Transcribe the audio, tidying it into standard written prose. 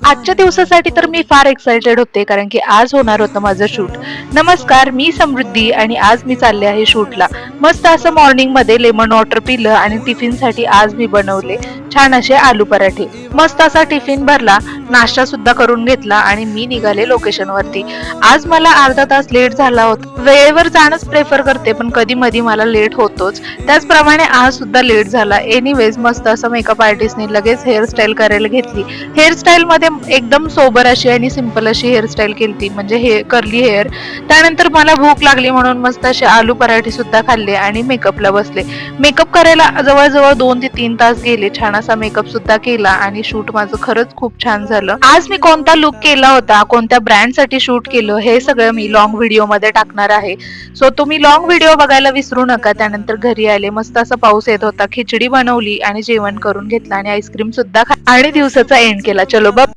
आजच्या दिवसासाठी तर मी फार एक्साइटेड होते कारण की आज होणार होतं माझं शूट. नमस्कार, मी समृद्धी आणि आज मी चालले आहे शूटला. मस्त असं मॉर्निंग मध्ये लेमन वॉटर पिलं आणि टिफिनसाठी आज मी बनवले छान असे आलू पराठे. मस्त असा टिफिन भरला, नाश्ता सुद्धा करून घेतला आणि मी निघाले लोकेशन वरती. आज मला अर्धा तास लेट झाला होता. वेळेवर जाणंच प्रेफर करते पण कधी मधी मला लेट होतोच. त्याचप्रमाणे आज सुद्धा लेट झाला. एनिवेज मस्त असं मेकअप आर्टिस्टने लगेच हेअरस्टाईल करायला घेतली. हेअरस्टाईल मध्ये एकदम सोबर अशी आणि सिंपल अशी हेअरस्टाईल केली म्हणजे हे कर्ली हेअर. त्यानंतर मला भूक लागली म्हणून मस्त असे आलू पराठे सुद्धा खाल्ले आणि मेकअपला बसले. मेकअप करायला जवळजवळ 2 ते 3 तास गेले. छान असा मेकअप सुद्धा केला आणि शूट माझं खरंच खूप छान झालं. आज मी कोणता लुक केला होता, कोणत्या ब्रँडसाठी शूट केलं हे सगळं मी लॉंग व्हिडिओ मध्ये टाकणार आहे. सो तुम्ही लॉंग व्हिडिओ बघायला विसरू नका. त्यानंतर घरी आले, मस्त असा पाऊस येत होता, खिचडी बनवली आणि जेवण करून घेतलं आणि आईस्क्रीम सुद्धा आणि दिवसाचा एंड केला. चलो बाय.